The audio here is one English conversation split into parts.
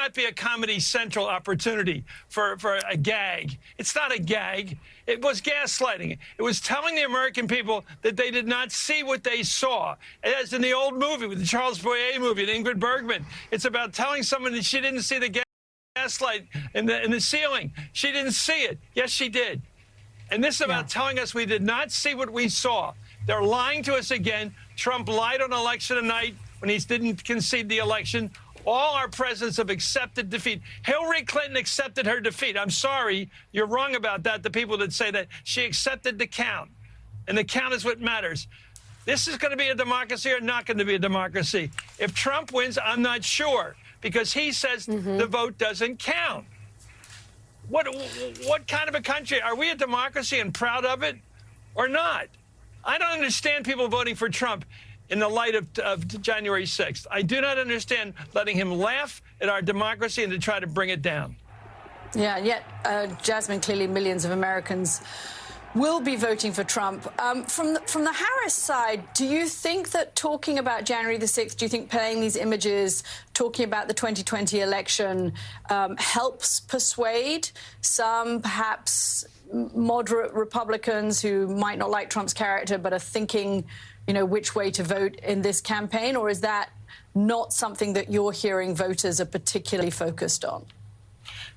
not be a Comedy Central opportunity for a gag. It's not a gag. It was gaslighting. It was telling the American people that they did not see what they saw. As in the old movie, with the Charles Boyer movie, and Ingrid Bergman, it's about telling someone that she didn't see the gaslight in the ceiling. She didn't see it. Yes, she did. And this is about telling us we did not see what we saw. They're lying to us again. Trump lied on election night when he didn't concede the election. All our presidents have accepted defeat. Hillary Clinton accepted her defeat. I'm sorry, you're wrong about that, the people that say that. She accepted the count, and the count is what matters. This is going to be a democracy or not going to be a democracy. If Trump wins, I'm not sure, because he says the vote doesn't count. What kind of a country? Are we a democracy and proud of it or not? I don't understand people voting for Trump in the light of January 6th. I do not understand letting him laugh at our democracy and to try to bring it down. Yeah, yet, Jasmine, clearly millions of Americans will be voting for Trump. From the Harris side, do you think that talking about January the 6th, do you think playing these images, talking about the 2020 election, helps persuade some perhaps moderate Republicans who might not like Trump's character but are thinking, you know, which way to vote in this campaign? Or is that not something that you're hearing voters are particularly focused on?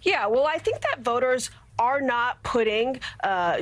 Yeah, well, I think that voters are not putting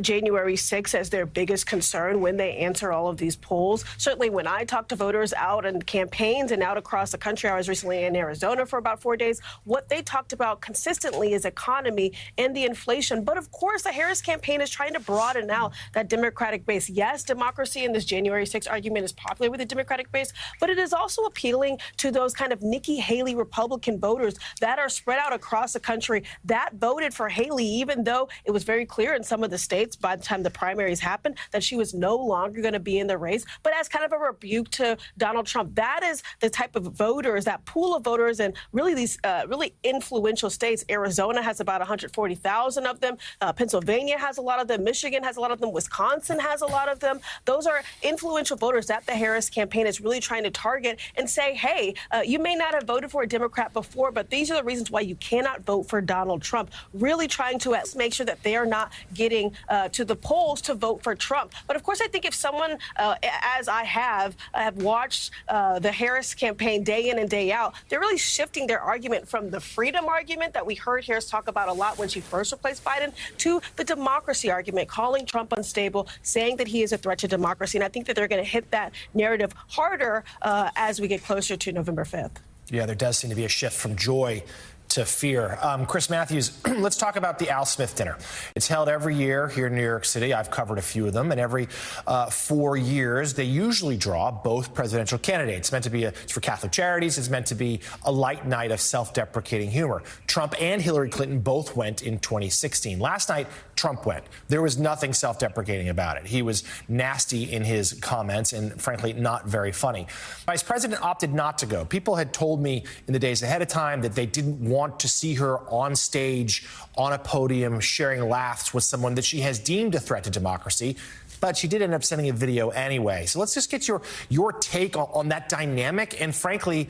January 6th as their biggest concern when they answer all of these polls. Certainly when I talk to voters out in campaigns and out across the country, I was recently in Arizona for about 4 days, what they talked about consistently is economy and the inflation. But of course, the Harris campaign is trying to broaden out that Democratic base. Yes, democracy in this January 6th argument is popular with the Democratic base, but it is also appealing to those kind of Nikki Haley Republican voters that are spread out across the country that voted for Haley, even though it was very clear in some of the states by the time the primaries happened that she was no longer going to be in the race, but as kind of a rebuke to Donald Trump. That is the type of voters, that pool of voters in really these really influential states. Arizona has about 140,000 of them. Pennsylvania has a lot of them. Michigan has a lot of them. Wisconsin has a lot of them. Those are influential voters that the Harris campaign is really trying to target and say, hey, you may not have voted for a Democrat before, but these are the reasons why you cannot vote for Donald Trump. Really trying to make sure that they are not getting to the polls to vote for Trump. But of course, I think if someone, as I have watched the Harris campaign day in and day out, they're really shifting their argument from the freedom argument that we heard Harris talk about a lot when she first replaced Biden to the democracy argument, calling Trump unstable, saying that he is a threat to democracy. And I think that they're going to hit that narrative harder as we get closer to November 5th. Yeah, there does seem to be a shift from joy to fear. Chris Matthews, let's talk about the Al Smith dinner. It's held every year here in New York City. I've covered a few of them, and every 4 years they usually draw both presidential candidates. It's meant to be it's for Catholic charities. It's meant to be a light night of self-deprecating humor. Trump and Hillary Clinton both went in 2016. Last night, Trump went. There was nothing self-deprecating about it. He was nasty in his comments and, frankly, not very funny. Vice President opted not to go. People had told me in the days ahead of time that they didn't want to see her on stage, on a podium, sharing laughs with someone that she has deemed a threat to democracy. But she did end up sending a video anyway. So let's just get your take on that dynamic. And frankly,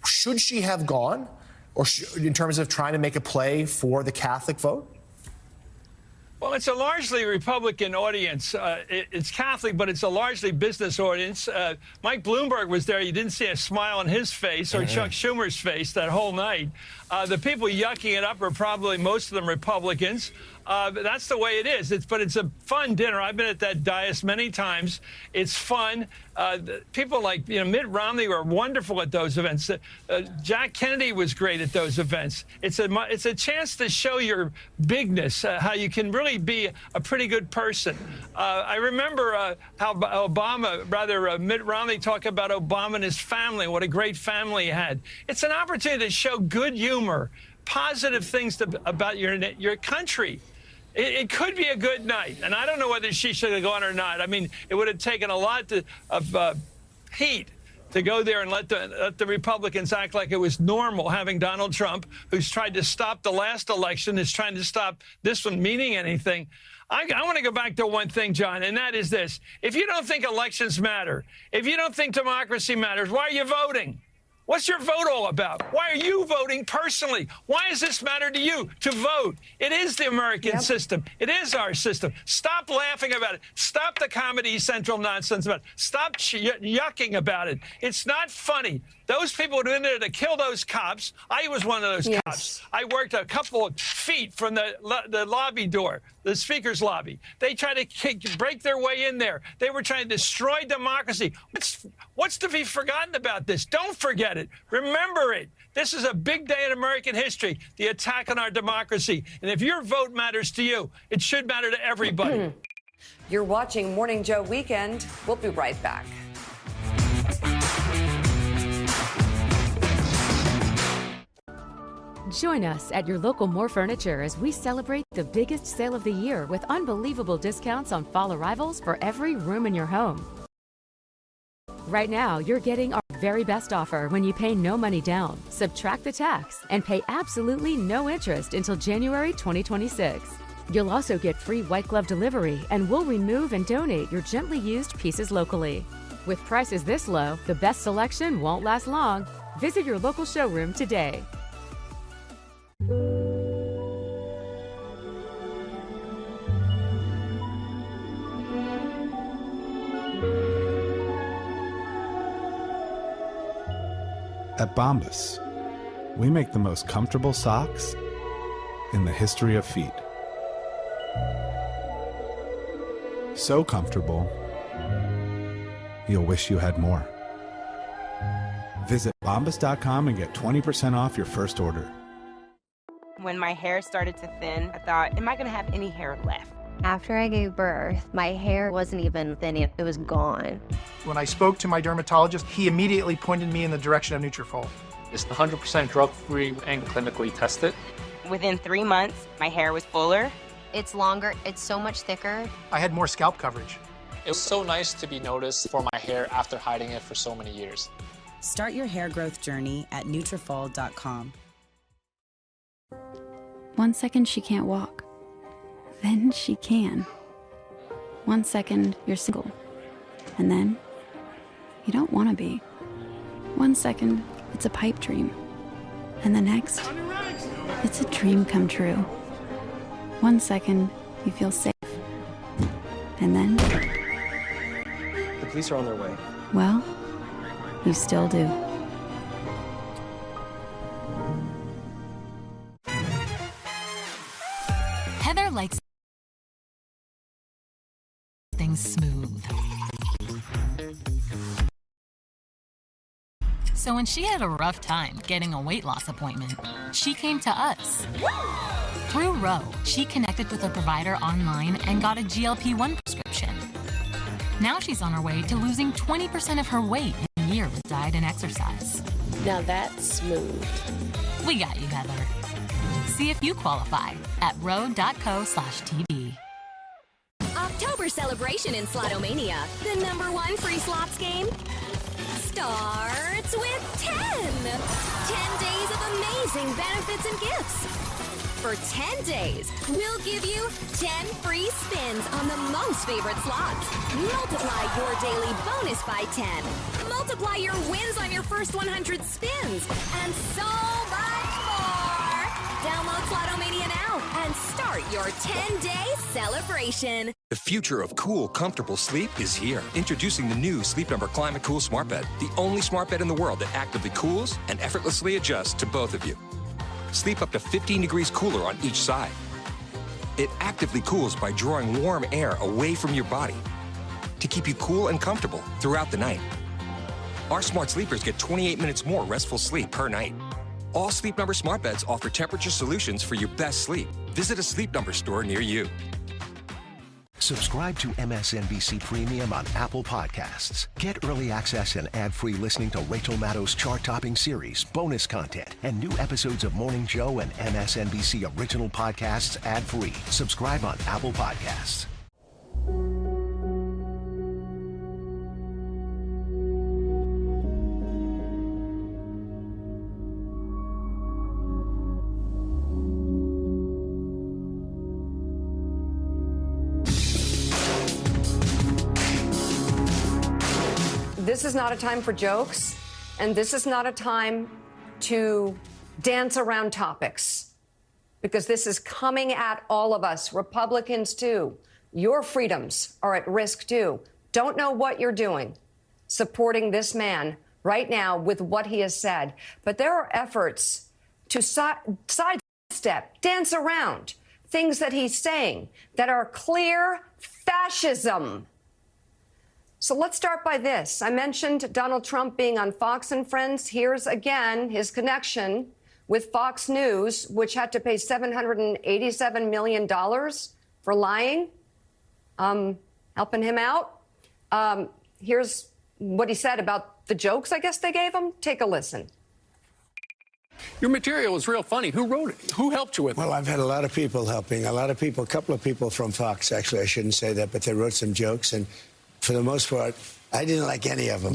should she have gone, or in terms of trying to make a play for the Catholic vote? Well, it's a largely Republican audience. It's Catholic, but it's a largely business audience. Mike Bloomberg was there. You didn't see a smile on his face or Chuck Schumer's face that whole night. The people yucking it up are probably most of them Republicans. That's the way it is. But it's a fun dinner. I've been at that dais many times. It's fun. People like Mitt Romney were wonderful at those events. Jack Kennedy was great at those events. It's a chance to show your bigness, how you can really be a pretty good person. I remember how Mitt Romney talked about Obama and his family, what a great family he had. It's an opportunity to show good humor, positive things about your country. It could be a good night, and I don't know whether she should have gone or not. I mean, it would have taken a lot of heat to go there and let the Republicans act like it was normal having Donald Trump, who's tried to stop the last election, is trying to stop this one meaning anything. I want to go back to one thing, John, and that is this. If you don't think elections matter, if you don't think democracy matters, why are you voting? What's your vote all about? Why are you voting personally? Why does this matter to you to vote? It is the American system. It is our system. Stop laughing about it. Stop the Comedy Central nonsense about it. Stop yucking about it. It's not funny. Those people who went in there to kill those cops, I was one of those cops. I worked a couple of feet from the lobby door, the speaker's lobby. They tried to break their way in there. They were trying to destroy democracy. What's to be forgotten about this? Don't forget it. Remember it. This is a big day in American history, the attack on our democracy. And if your vote matters to you, it should matter to everybody. You're watching Morning Joe Weekend. We'll be right back. Join us at your local More Furniture as we celebrate the biggest sale of the year with unbelievable discounts on fall arrivals for every room in your home. Right now, you're getting our very best offer when you pay no money down, subtract the tax, and pay absolutely no interest until January 2026. You'll also get free white glove delivery, and we'll remove and donate your gently used pieces locally. With prices this low, the best selection won't last long. Visit your local showroom today. At Bombas, we make the most comfortable socks in the history of feet. So comfortable, you'll wish you had more. Visit Bombas.com and get 20% off your first order. When my hair started to thin, I thought, am I gonna have any hair left? After I gave birth, my hair wasn't even thin, it was gone. When I spoke to my dermatologist, he immediately pointed me in the direction of Nutrafol. It's 100% drug-free and clinically tested. Within 3 months, my hair was fuller. It's longer, it's so much thicker. I had more scalp coverage. It was so nice to be noticed for my hair after hiding it for so many years. Start your hair growth journey at Nutrafol.com. 1 second she can't walk. Then she can. 1 second you're single. And then you don't want to be. 1 second it's a pipe dream. And the next, it's a dream come true. 1 second you feel safe. And then, the police are on their way. well, you still do. Heather likes things smooth. So when she had a rough time getting a weight loss appointment, she came to us. Through Ro, she connected with a provider online and got a GLP-1 prescription. Now she's on her way to losing 20% of her weight in a year with diet and exercise. Now that's smooth. We got you, Heather. See if you qualify at ro.co/TV. October celebration in Slotomania. The #1 free slots game starts with 10. 10 days of amazing benefits and gifts. For 10 days, we'll give you 10 free spins on the most favorite slots. Multiply your daily bonus by 10. Multiply your wins on your first 100 spins. And so much more. Download Slotomania now and start your 10-day celebration. The future of cool, comfortable sleep is here. Introducing the new Sleep Number Climate Cool Smart Bed, the only smart bed in the world that actively cools and effortlessly adjusts to both of you. Sleep up to 15 degrees cooler on each side. It actively cools by drawing warm air away from your body to keep you cool and comfortable throughout the night. Our smart sleepers get 28 minutes more restful sleep per night. All Sleep Number smart beds offer temperature solutions for your best sleep. Visit a Sleep Number store near you. Subscribe to MSNBC Premium on Apple Podcasts. Get early access and ad-free listening to Rachel Maddow's chart-topping series, bonus content, and new episodes of Morning Joe and MSNBC original podcasts ad-free. Subscribe on Apple Podcasts. This is not a time for jokes. And this is not a time to dance around topics, because this is coming at all of us, Republicans too. Your freedoms are at risk too. Don't know what you're doing supporting this man right now with what he has said. But there are efforts to sidestep, dance around things that he's saying that are clear fascism. So let's start by this. I mentioned Donald Trump being on Fox and Friends. Here's again his connection with Fox News, which had to pay $787 million for lying, helping him out. Here's what he said about the jokes I guess they gave him. Take a listen. Your material is real funny. Who wrote it? Who helped you with it? Well, I've had a lot of people helping. A couple of people from Fox, actually. I shouldn't say that, but they wrote some jokes. And for the most part, I didn't like any of them.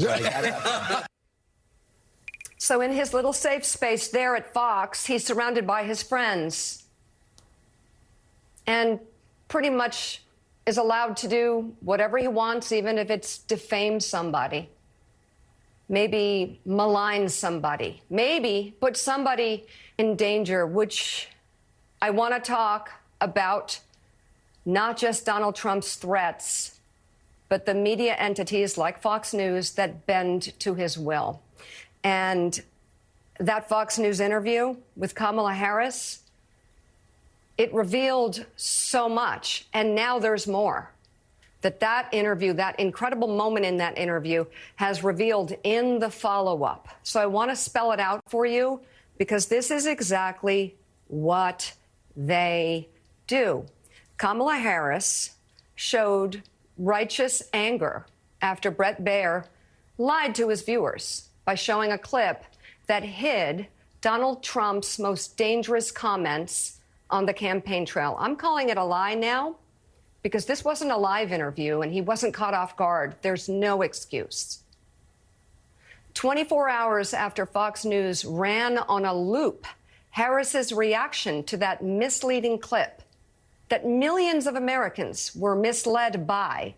So in his little safe space there at Fox, he's surrounded by his friends and pretty much is allowed to do whatever he wants, even if it's defame somebody, maybe malign somebody, maybe put somebody in danger, which I want to talk about not just Donald Trump's threats, but the media entities like Fox News that bend to his will. And that Fox News interview with Kamala Harris, it revealed so much, and now there's more. That interview, that incredible moment in that interview, has revealed in the follow-up. So I want to spell it out for you, because this is exactly what they do. Kamala Harris showed righteous anger after Bret Baier lied to his viewers by showing a clip that hid Donald Trump's most dangerous comments on the campaign trail. I'm calling it a lie now because this wasn't a live interview and he wasn't caught off guard. There's no excuse. 24 hours after Fox News ran on a loop Harris's reaction to that misleading clip that millions of Americans were misled by,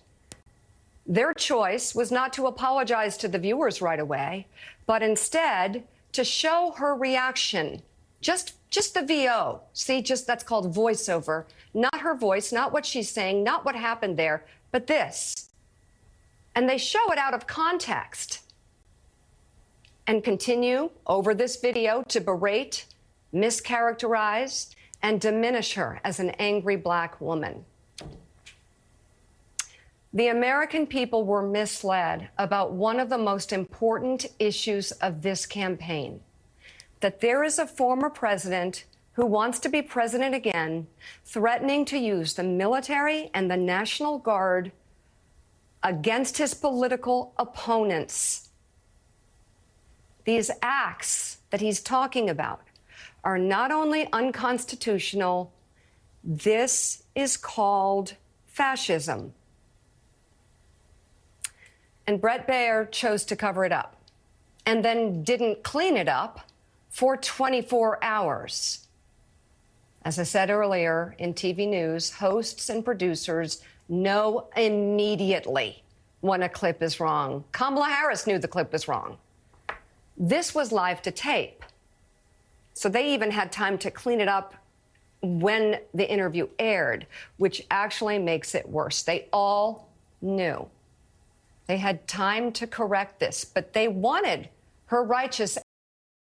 their choice was not to apologize to the viewers right away, but instead to show her reaction. Just the VO. See, that's called voiceover. Not her voice, not what she's saying, not what happened there, but this. And they show it out of context and continue over this video to berate, mischaracterize, and diminish her as an angry black woman. The American people were misled about one of the most important issues of this campaign, that there is a former president who wants to be president again, threatening to use the military and the National Guard against his political opponents. These acts that he's talking about are not only unconstitutional, this is called fascism. And Bret Baier chose to cover it up and then didn't clean it up for 24 hours. As I said earlier in TV news, hosts and producers know immediately when a clip is wrong. Kamala Harris knew the clip was wrong. This was live to tape. So they even had time to clean it up when the interview aired, which actually makes it worse. They all knew. They had time to correct this, but they wanted her righteous